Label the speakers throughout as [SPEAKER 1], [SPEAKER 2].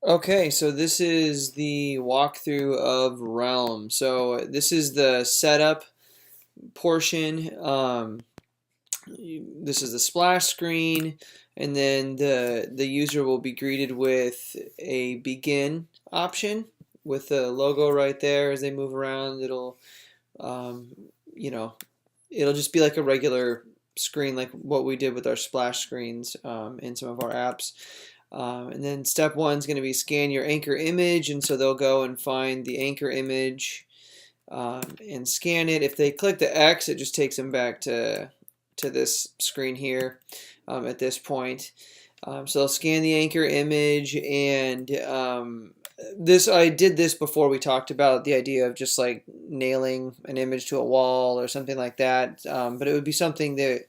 [SPEAKER 1] Okay, so this is the walkthrough of Realm. So this is the setup portion. This is the splash screen, and then the user will be greeted with a begin option with the logo right there. As they move around, um, you know, it'll just be like a regular screen, like what we did with our splash screens in some of our apps. And then step one is going to be scan your anchor image, and so they'll go and find the anchor image and scan it. If they click the X, it just takes them back to this screen here at this point. So they'll scan the anchor image, and this I did this before. We talked about the idea of just like nailing an image to a wall or something like that, but it would be something that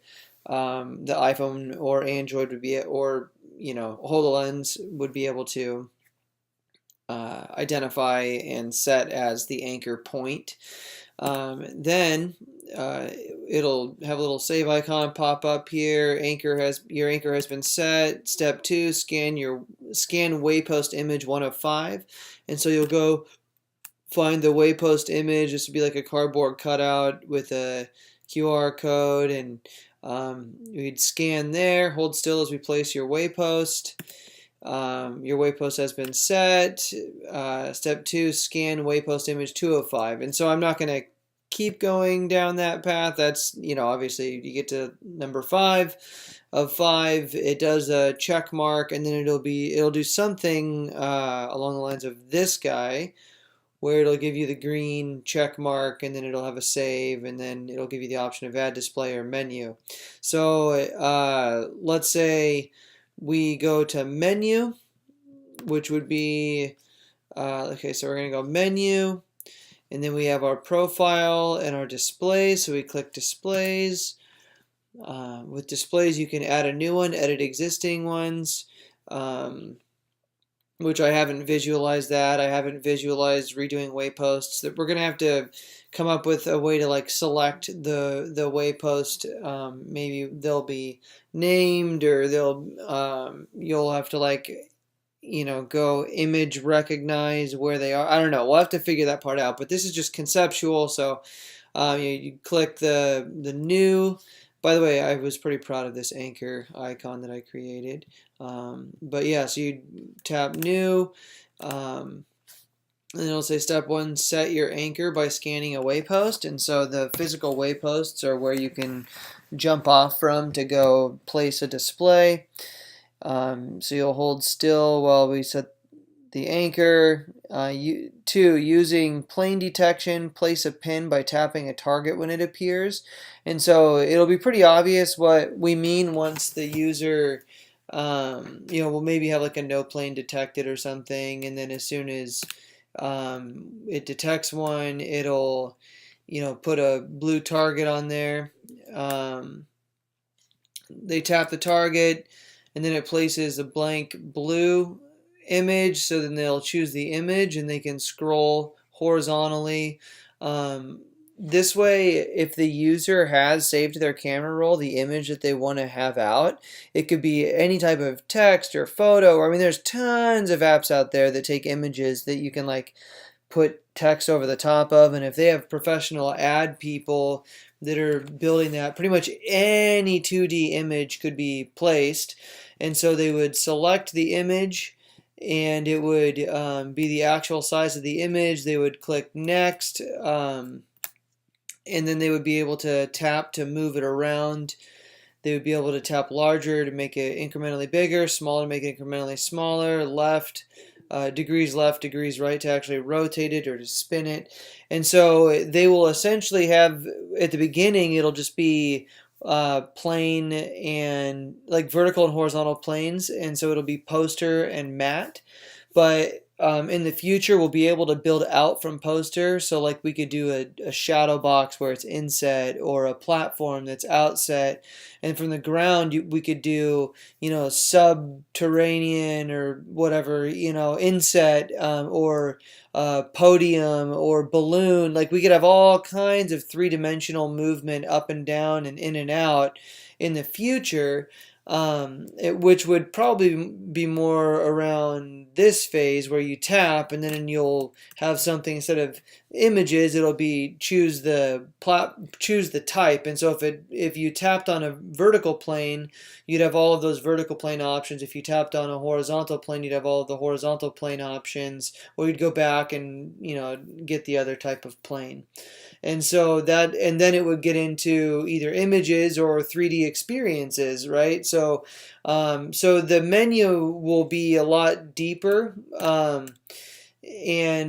[SPEAKER 1] the iPhone or Android would be, or HoloLens would be able to identify and set as the anchor point. Then it'll have a little save icon pop up here. Your anchor has been set. Step two, scan waypost image 1 of 5, and so you'll go find the waypost image. This would be like a cardboard cutout with a QR code, and we'd scan there. Hold still as we place your waypost. Your waypost has been set. Step two, scan waypost image 2 of 5. And so I'm not going to keep going down that path. That's, obviously you get to number 5 of 5. It does a check mark, and then it'll do something along the lines of this guy, where it'll give you the green check mark, and then it'll have a save, and then it'll give you the option of add display or menu. So let's say we go to menu, which would be, okay, so we're going to go menu, and then we have our profile and our displays. So we click displays. With displays, you can add a new one, edit existing ones, which I haven't visualized that. I haven't visualized redoing wayposts. That we're going to have to come up with a way to like select the waypost. Maybe they'll be named, or you'll have to like go image recognize where they are. I don't know. We'll have to figure that part out. But this is just conceptual. So you click the new. By the way, I was pretty proud of this anchor icon that I created. But yeah, so you tap new, and it'll say step one, set your anchor by scanning a waypost. And so the physical wayposts are where you can jump off from to go place a display. So you'll hold still while we set the anchor. Two, using plane detection, place a pin by tapping a target when it appears. And so it'll be pretty obvious what we mean once the user, will maybe have like a no plane detected or something, and then as soon as it detects one, it'll, put a blue target on there. They tap the target, and then it places a blank blue image, so then they'll choose the image and they can scroll horizontally. This way, if the user has saved their camera roll the image that they want to have out, it could be any type of text or photo. I mean, there's tons of apps out there that take images that you can like put text over the top of, and if they have professional ad people that are building that, pretty much any 2D image could be placed. And so they would select the image, and it would be the actual size of the image. They would click next, and then they would be able to tap to move it around. They would be able to tap larger to make it incrementally bigger, smaller to make it incrementally smaller, left, degrees left, degrees right to actually rotate it or to spin it. And so they will essentially have, at the beginning, it'll just be plane and like vertical and horizontal planes, and so it'll be poster and matte. But in the future, we'll be able to build out from poster. So like we could do a shadow box where it's inset, or a platform that's outset. And from the ground, we could do, subterranean or whatever, inset, or podium or balloon. Like we could have all kinds of three-dimensional movement up and down and in and out in the future. which would probably be more around this phase where you tap and then you'll have something instead of images, it'll be choose the type. And so if you tapped on a vertical plane, you'd have all of those vertical plane options. If you tapped on a horizontal plane, you'd have all of the horizontal plane options, or you'd go back and get the other type of plane. And so and then it would get into either images or 3D experiences, right? So the menu will be a lot deeper, and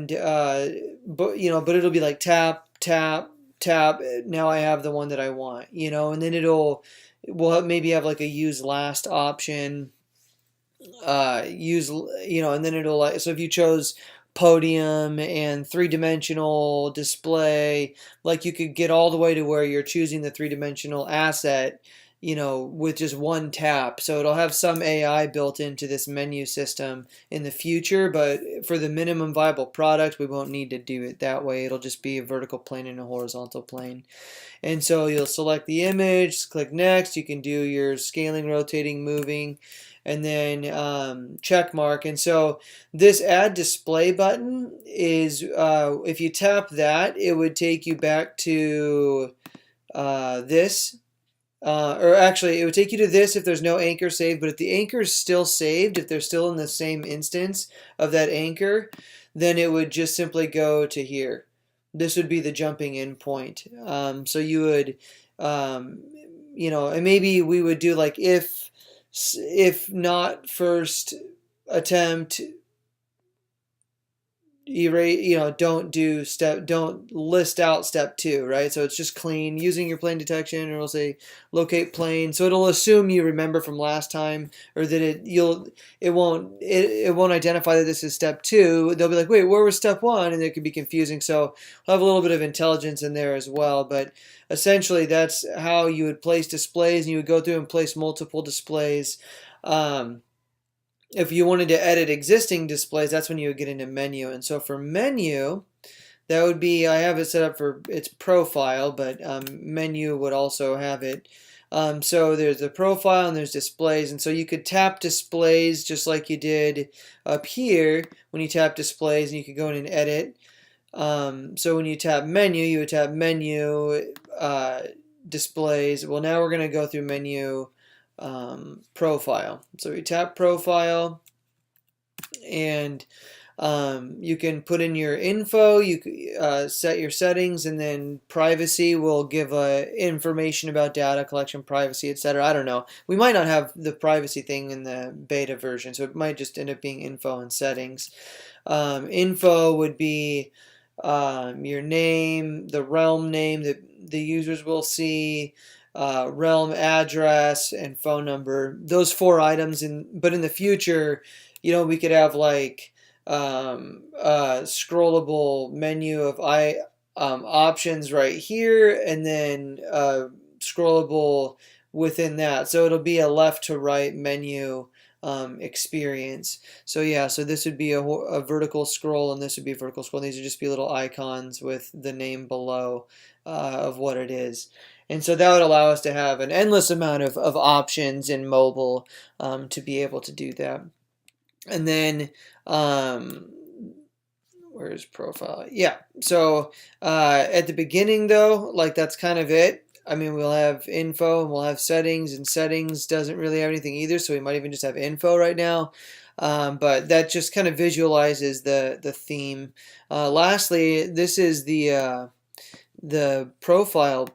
[SPEAKER 1] but it'll be like tap, tap, tap. Now I have the one that I want, and then we'll maybe have like a use last option, and then it'll so if you chose podium and three-dimensional display, like you could get all the way to where you're choosing the three-dimensional asset, with just one tap. So it'll have some AI built into this menu system in the future, but for the minimum viable product, we won't need to do it that way. It'll just be a vertical plane and a horizontal plane. And so you'll select the image, click next. You can do your scaling, rotating, moving, and then check mark. And so this add display button is, if you tap that, it would take you back to this. Or actually, it would take you to this if there's no anchor saved, but if the anchor is still saved, if they're still in the same instance of that anchor, then it would just simply go to here. This would be the jumping in point. So you would, and maybe we would do like if not first attempt, don't list out step 2, right? So it's just clean using your plane detection, or it'll say locate plane. So it'll assume you remember from last time, or that it won't identify that this is step 2. They'll be like, wait, where was step 1? And it could be confusing. So we'll have a little bit of intelligence in there as well. But essentially, that's how you would place displays, and you would go through and place multiple displays. If you wanted to edit existing displays, that's when you would get into menu. And so for menu, that would be, I have it set up for its profile, but menu would also have it. So there's the profile and there's displays. And so you could tap displays just like you did up here when you tap displays, and you could go in and edit. So when you tap menu, you would tap menu, displays. Well, now we're going to go through menu, profile. So we tap profile, and you can put in your info, you set your settings, and then privacy will give information about data collection, privacy, etc. I don't know. We might not have the privacy thing in the beta version, so it might just end up being info and settings. Info would be your name, the realm name that the users will see, realm address, and phone number. Those 4 items. But in the future, we could have like scrollable menu of options right here, and then scrollable within that. So it'll be a left to right menu experience. So yeah, so this would be a vertical scroll, and this would be a vertical scroll. These would just be little icons with the name below of what it is. And so that would allow us to have an endless amount of options in mobile, to be able to do that. And then, where's profile? Yeah, so at the beginning though, like that's kind of it. I mean, we'll have info and we'll have settings, and settings doesn't really have anything either, so we might even just have info right now. But that just kind of visualizes the theme. Lastly, this is the profile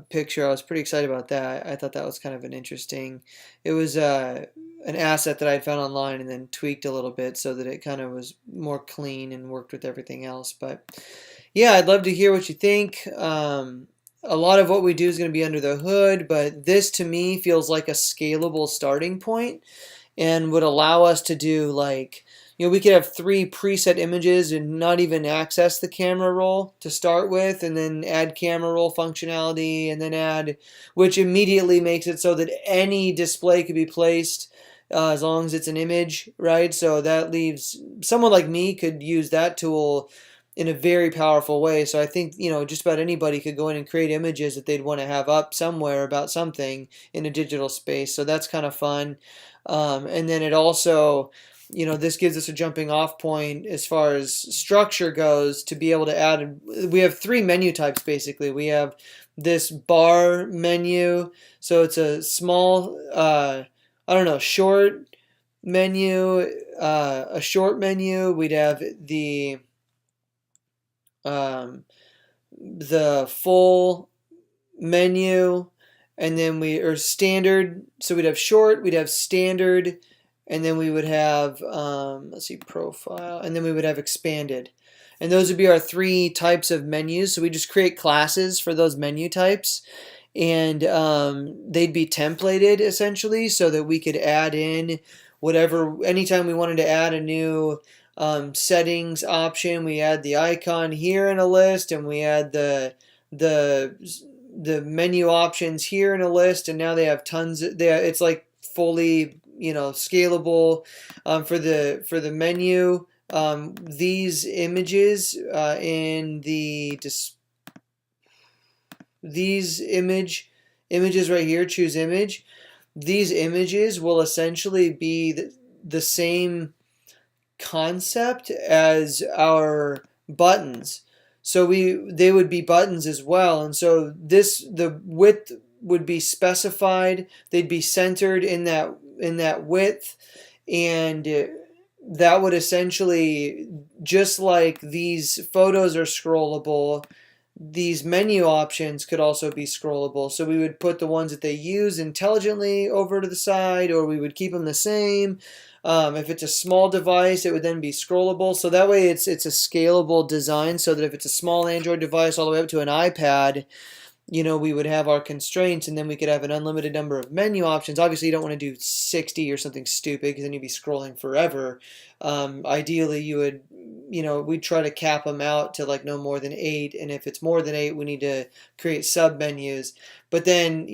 [SPEAKER 1] picture. I was pretty excited about that. I thought that was kind of an interesting. It was an asset that I had found online and then tweaked a little bit so that it kind of was more clean and worked with everything else. But yeah, I'd love to hear what you think. A lot of what we do is going to be under the hood, but this to me feels like a scalable starting point and would allow us to do like, we could have 3 preset images and not even access the camera roll to start with, and then add camera roll functionality, and then which immediately makes it so that any display could be placed as long as it's an image, right? So that leaves someone like me could use that tool in a very powerful way. So I think, just about anybody could go in and create images that they'd want to have up somewhere about something in a digital space. So that's kind of fun. And then it also, this gives us a jumping off point as far as structure goes to be able to add. We have three menu types basically. We have this bar menu. So it's a small, short menu, a short menu. We'd have the full menu, and then or standard. So we'd have short, we'd have standard, and then we would have profile, and then we would have expanded. And those would be our three types of menus. So we just create classes for those menu types, and they'd be templated essentially so that we could add in whatever, anytime we wanted to add a new settings option, we add the icon here in a list, and we add the menu options here in a list, and now they have tons. It's like fully scalable for the menu. These images in these images right here, choose image. These images will essentially be the same concept as our buttons. So they would be buttons as well. And so the width would be specified. They'd be centered in that width, and that would essentially, just like these photos are scrollable, these menu options could also be scrollable. So we would put the ones that they use intelligently over to the side, or we would keep them the same. If it's a small device, it would then be scrollable. So that way it's a scalable design, so that if it's a small Android device all the way up to an iPad, we would have our constraints, and then we could have an unlimited number of menu options. Obviously, you don't want to do 60 or something stupid, because then you'd be scrolling forever. Ideally, you would, we'd try to cap them out to like no more than 8, and if it's more than 8, we need to create sub menus. But then,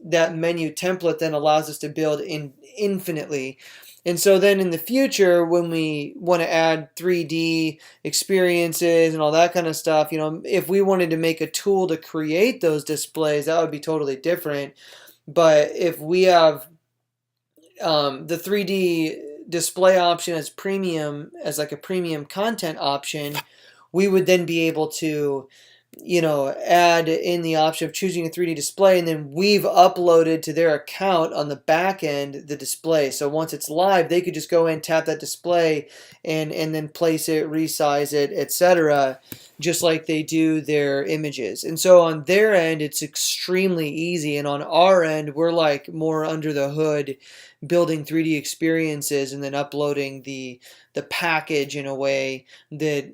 [SPEAKER 1] that menu template then allows us to build infinitely. And so then in the future, when we want to add 3D experiences and all that kind of stuff, if we wanted to make a tool to create those displays, that would be totally different. But if we have the 3D display option as premium, as like a premium content option, we would then be able to add in the option of choosing a 3D display, and then we've uploaded to their account on the back end the display. So once it's live, they could just go in, tap that display, and then place it, resize it, etc., just like they do their images. And so on their end, it's extremely easy, and on our end, we're like more under the hood, building 3D experiences and then uploading the package in a way that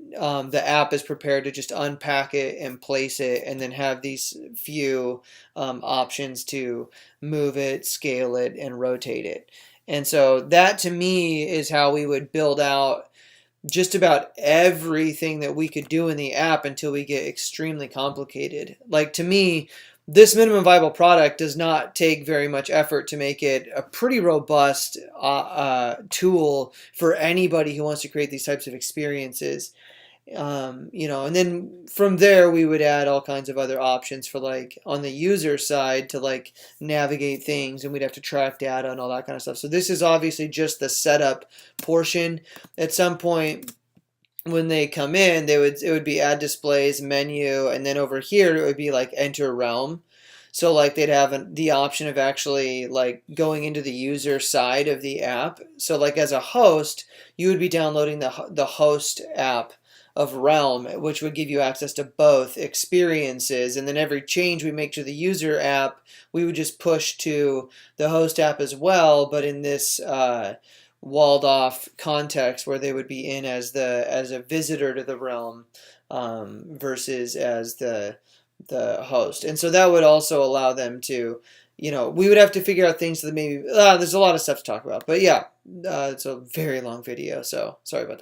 [SPEAKER 1] the app is prepared to just unpack it and place it, and then have these few options to move it, scale it, and rotate it. And so that to me is how we would build out just about everything that we could do in the app until we get extremely complicated. Like, to me, this minimum viable product does not take very much effort to make it a pretty robust tool for anybody who wants to create these types of experiences. And then from there we would add all kinds of other options for, like, on the user side to like navigate things, and we'd have to track data and all that kind of stuff. So this is obviously just the setup portion. At some point when they come in, it would be add displays, menu, and then over here it would be like enter realm. So like they'd have the option of actually like going into the user side of the app. So like as a host, you would be downloading the host app of Realm, which would give you access to both experiences, and then every change we make to the user app, we would just push to the host app as well, but in this walled off context where they would be in as a visitor to the Realm versus as the host. And so that would also allow them to, we would have to figure out things that maybe there's a lot of stuff to talk about, but yeah, it's a very long video, so sorry about that.